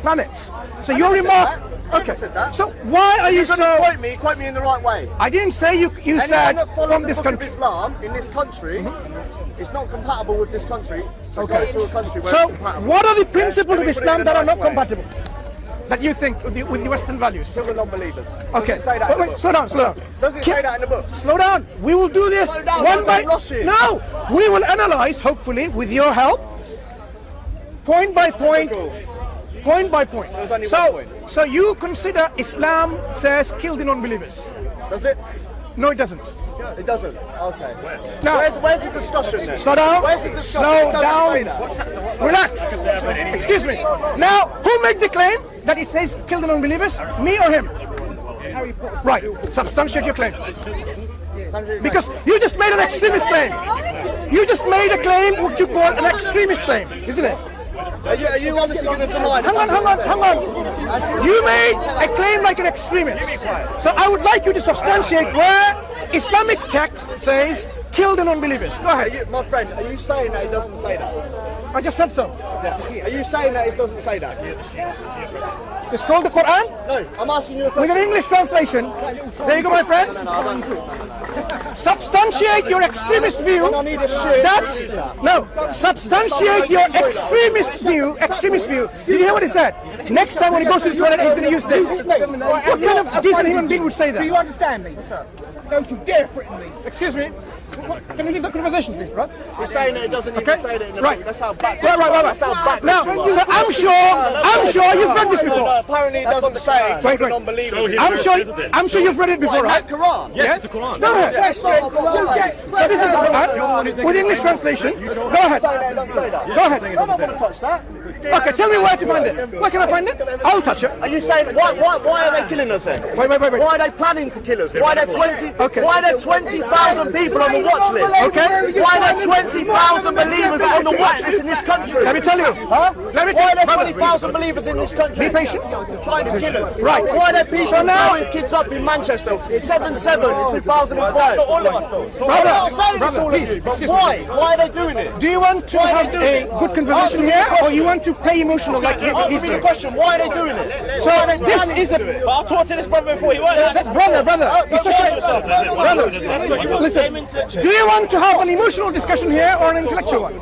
planet. So your remark. Okay. So why are you so? Quote me in the right way. I didn't say you said that follows from the this book country. Of Islam in this country. It's not compatible with this country. So go to a country where So it's compatible. what are the principles of Let me put it Islam in a that are nice not way. compatible? That you think with the Western values? Kill the non-believers. Okay. Does it say that in the book? Slow down. Does it say that in the book? Slow down. We will do this Slow down, one by I'm rushing. No. We will analyze, hopefully, with your help, point by point. Point by point. There's only one point. So you consider Islam says kill the non-believers? Does it? No, it doesn't. It doesn't. Okay. Now, Where's the discussion then? slow down. Where's the discussion? Slow It doesn't say down. that. Relax. Excuse me. Now, who made the claim that it says kill the non-believers? Me or him? Right. Substantiate your claim. Because you just made an extremist claim. You just made a claim what you call an extremist claim, isn't it? Are you honestly going to deny that? Hang on. You made a claim like an extremist. So I would like you to substantiate where Islamic text says kill the non-believers. Go ahead. My friend, are you saying that it doesn't say that? I just said so. Yeah. Are you saying that it doesn't say that? It's called the Quran No, I'm asking you a with question. an English translation. There you go, my friend. Substantiate your extremist view. When I need a shit, substantiate your extremist view. Did you hear what he said? Next time when he goes to the toilet, he's going to use this. What kind of decent human being would say that? Do you understand me, sir? Don't you dare threaten me. Excuse me. Can we leave the conversation, please, bro? You're saying that it doesn't even say that in the Right. book. That's how back. Right. That's how back. Now, so I'm sure you've read this before. Apparently it doesn't say Wait. non-believers. I'm sure you've read it before, right? That Quran. Yes, it's a Quran. Go ahead. Yes, So this is the Quran with English translation. Go ahead. Don't say that. Go ahead. I'm not going to touch that. Okay, tell me where to find it. Where can I find it? I'll touch it. Are you saying why are they killing us then? Wait. Why are they planning to kill us? Why are there 20? Okay. Why are there 20,000 people on the watch list? Okay. Why are there 20,000 believers on the watch list in this country? Let me tell you. Huh? Let me Why are there brother. 20,000 believers in this country? Be patient. Trying to kill us. Right. Why are there people So now- blowing kids up in Manchester? 7/7 in 2005. All of us though. I'm not saying it's all of please, you, but excuse me. why? Why are they doing it? Do you want to Why are have they doing a it? good conversation here, or you want to play emotional like he's Answer me the doing? question. Why are they doing it? So Why are they this planning is to a do it? But I talked to this brother before. He wasn't. brother. It's okay. Brother, listen. Do you want to have an emotional discussion here or an intellectual one?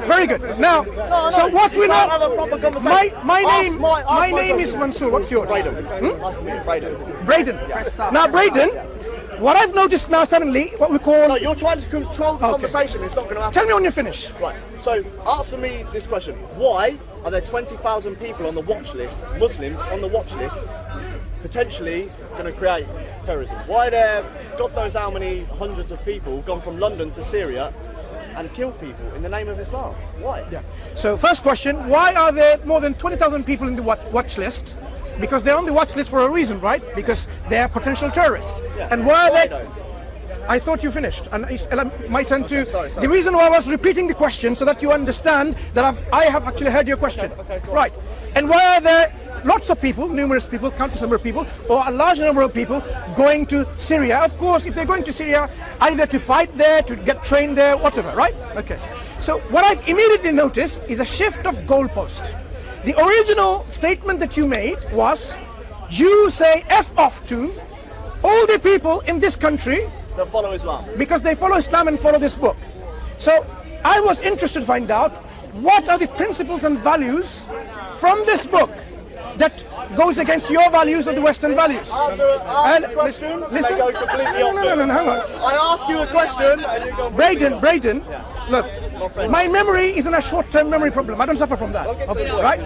Very good. Now, so what we Can't have a know. proper conversation. My Ask my name is question. Mansoor. What's yours? Ask me, Braden. Braden. Now, Braden, what I've noticed now suddenly, what we call. No, you're trying to control the conversation. It's not going to happen. Tell me when you finish. Right. So answer me this question: why are there 20,000 people on the watch list, Muslims on the watch list, potentially going to create terrorism? Why are there, God knows how many hundreds of people gone from London to Syria and killed people in the name of Islam? Why? Yeah. So first question, why are there more than 20,000 people in the watch list? Because they're on the watch list for a reason, right? Because they're potential terrorists. Yeah. And why are Why they? though? I thought you finished, and it's my turn to. sorry. The reason why I was repeating the question so that you understand that I have actually heard your question. Okay, go on. Right. And why are there lots of people, numerous people, countless number of people, or a large number of people going to Syria? Of course, if they're going to Syria, either to fight there, to get trained there, whatever, right? Okay. So what I've immediately noticed is a shift of goalpost. The original statement that you made was, you say F off to all the people in this country That follow Islam. because they follow Islam and follow this book. So I was interested to find out what are the principles and values from this book that goes against your values or the Western values. Ask a question, listen, and they go completely no, opposite. hang on. I ask you a question and you go. Braden, look, my memory isn't a short-term memory problem. I don't suffer from that, right?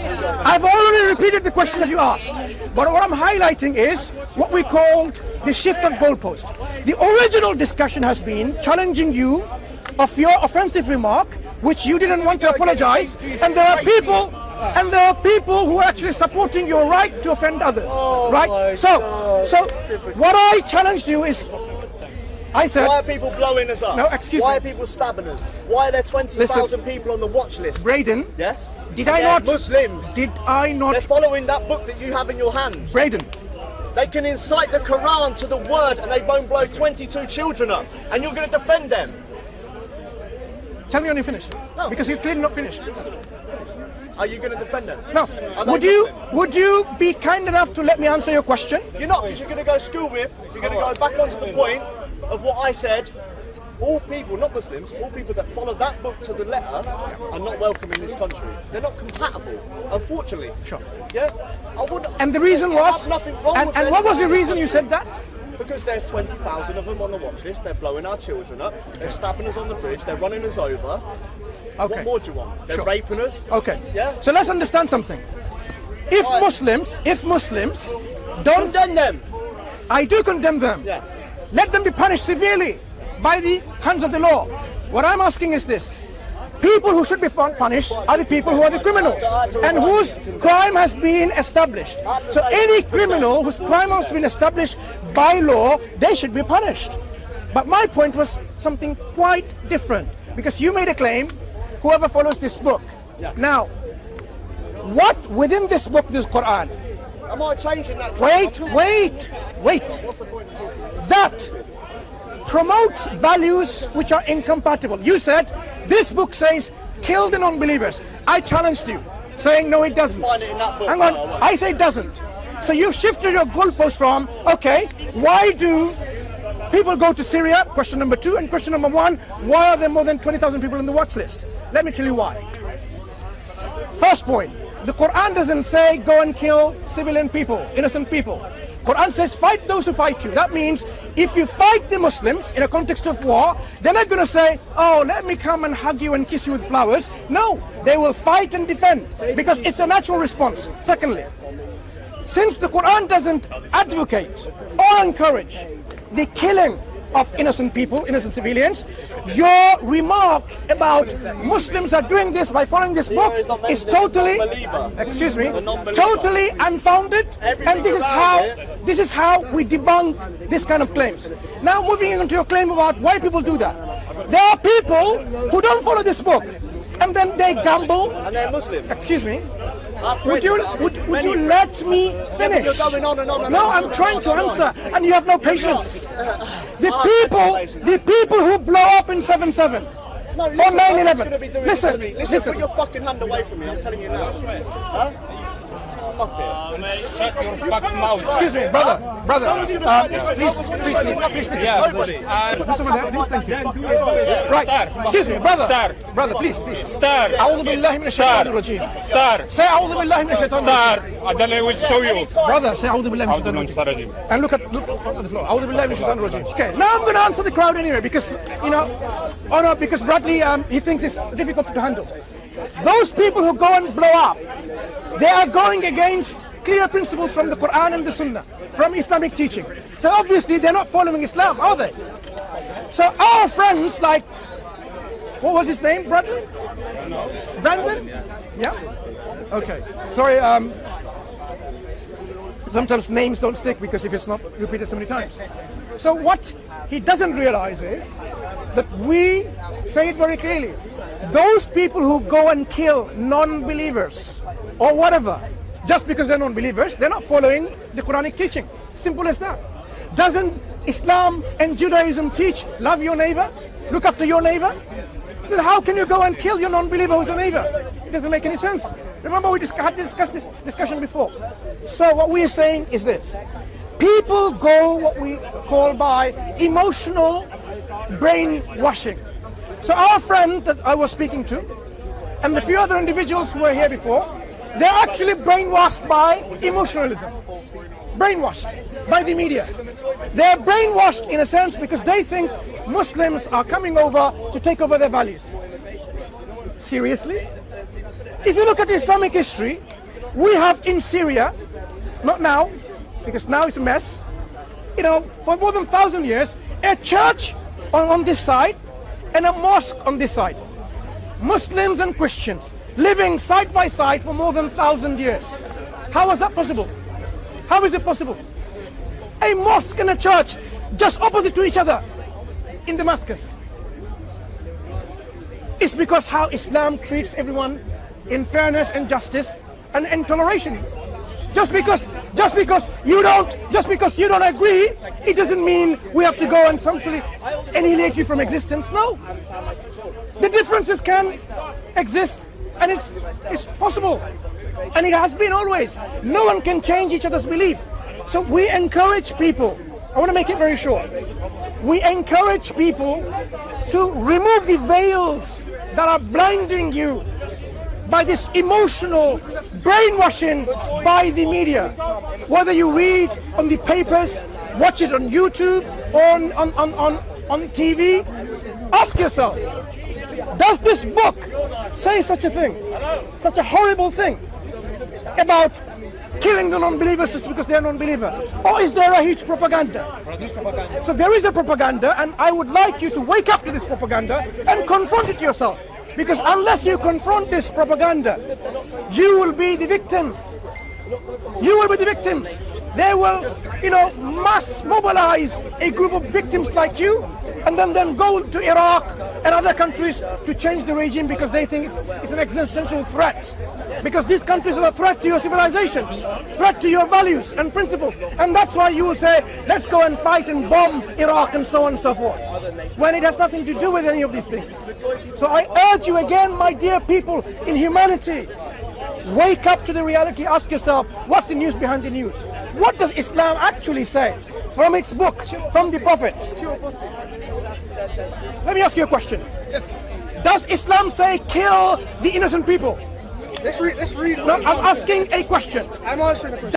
I've already repeated the question that you asked, but what I'm highlighting is what we called the shift of goalpost. The original discussion has been challenging you of your offensive remark, which you didn't want to apologize, and there are people who are actually supporting your right to offend others, right? So what I challenged you is, I said, why are people blowing us up? No, excuse Why me. are people stabbing us? Why are there 20,000 people on the watch list? Braden, Yes? did I They're not? Muslims. Did I They're not? following that book that you have in your hand. Braden, They can incite the Quran to the word and they won't blow 22 children up. And you're going to defend them. tell me when you finish. No. Because you're clearly not finished. Are you going to defend them? No. Would you be kind enough to let me answer your question? You're not, because you're going to go school with. You're going to go back onto the point of what I said. All people, not Muslims, all people that follow that book to the letter are not welcome in this country. They're not compatible, unfortunately. Sure. Yeah? I wouldn't. And the reason was. Nothing wrong with and what was the reason you said that? Because there's 20,000 of them on the watch list. They're blowing our children up. They're stabbing us on the bridge. They're running us over. Okay. What more do you want? They're Sure. raping us. Okay. Yeah. So let's understand something. If Right. Muslims don't, Condemn them. I do condemn them. Yeah. Let them be punished severely by the hands of the law. What I'm asking is this. People who should be punished are the people who are the criminals and whose crime has been established. So any criminal whose crime has been established by law, they should be punished. But my point was something quite different, because you made a claim, whoever follows this book. Yeah. Now, what within this book, this Quran, Am I changing that? claim? wait. That promotes values which are incompatible. You said this book says kill the non-believers. I challenged you, saying no, it doesn't. Find it in that book. Hang on, I say it doesn't. So you've shifted your goalpost from, okay, why do people go to Syria? Question number 2, and question number 1, why are there more than 20,000 people in the watch list? Let me tell you why. First point, the Quran doesn't say go and kill civilian people, innocent people. Quran says fight those who fight you. That means if you fight the Muslims in a context of war, they're not going to say, oh, let me come and hug you and kiss you with flowers. No, they will fight and defend, because it's a natural response. Secondly, since the Quran doesn't advocate or encourage the killing of innocent people, innocent civilians, your remark about Muslims are doing this by following this book is totally, totally unfounded, and this is how we debunk this kind of claims. Now moving into your claim about why people do that. There are people who don't follow this book, and then they gamble. And they're Muslim. Excuse me. Would you let me finish? You're going on and on and No, on. I'm trying to answer, and you have no patience. The people who blow up in 7/7 No, or listen, 9/11. Listen, put your fucking hand away from me, I'm telling you now. Huh? Shut your fucking mouth. Excuse me, brother. Please. Yeah, Please, thank you. Right. Excuse me, brother. Brother, please. Star. أعوذ بالله من الشيطان الرجيم. Star. Say أعوذ بالله من الشيطان Star. الرجيم. And then I will show you. Brother, say أعوذ بالله من How to الشيطان know الرجيم. Sarajim. And look at the floor. أعوذ بالله من الشيطان الرجيم. Okay, now I'm going to answer the crowd anyway, because because Bradley he thinks it's difficult to handle. Those people who go and blow up, they are going against clear principles from the Quran and the Sunnah, from Islamic teaching. So obviously they're not following Islam, are they? So our friends like, what was his name, Bradley? Brandon? Yeah? Okay. Sorry, sometimes names don't stick because if it's not repeated so many times. So what he doesn't realize is that we say it very clearly. Those people who go and kill non-believers or whatever, just because they're non-believers, they're not following the Quranic teaching. Simple as that. Doesn't Islam and Judaism teach love your neighbor, look after your neighbor? So how can you go and kill your non-believer who's a neighbor? It doesn't make any sense. Remember we had discussed this discussion before. So what we are saying is this. People go what we call by emotional brainwashing. So our friend that I was speaking to, and the few other individuals who were here before, they're actually brainwashed by emotionalism. Brainwashed by the media. They're brainwashed in a sense because they think Muslims are coming over to take over their values. Seriously? If you look at Islamic history, we have in Syria, not now, because now it's a mess, for more than 1,000 years, a church on this side and a mosque on this side. Muslims and Christians living side by side for more than 1,000 years. How was that possible? How is it possible? A mosque and a church just opposite to each other in Damascus. It's because how Islam treats everyone in fairness and justice and toleration. Just because you don't agree, it doesn't mean we have to go and essentially annihilate you from existence. No. The differences can exist And it's possible. And it has been always. No one can change each other's belief. So we encourage people, I want to make it very short. We encourage people to remove the veils that are blinding you by this emotional brainwashing by the media. Whether you read on the papers, watch it on YouTube, on TV, ask yourself, does this book say such a thing, such a horrible thing about killing the non-believers just because they're non-believer? Or is there a huge propaganda? So there is a propaganda, and I would like you to wake up to this propaganda and confront it yourself. Because unless you confront this propaganda, you will be the victims. You will be the victims. They will, mass mobilize a group of victims like you, and then go to Iraq and other countries to change the regime because they think it's an existential threat. Because these countries are a threat to your civilization, threat to your values and principles. And that's why you will say, let's go and fight and bomb Iraq and so on and so forth, when it has nothing to do with any of these things. So I urge you again, my dear people in humanity, wake up to the reality. Ask yourself, what's the news behind the news? What does Islam actually say from its book, from the Prophet? Let me ask you a question. Yes. Does Islam say kill the innocent people? Let's read. No, I'm asking a question. I'm answering the question.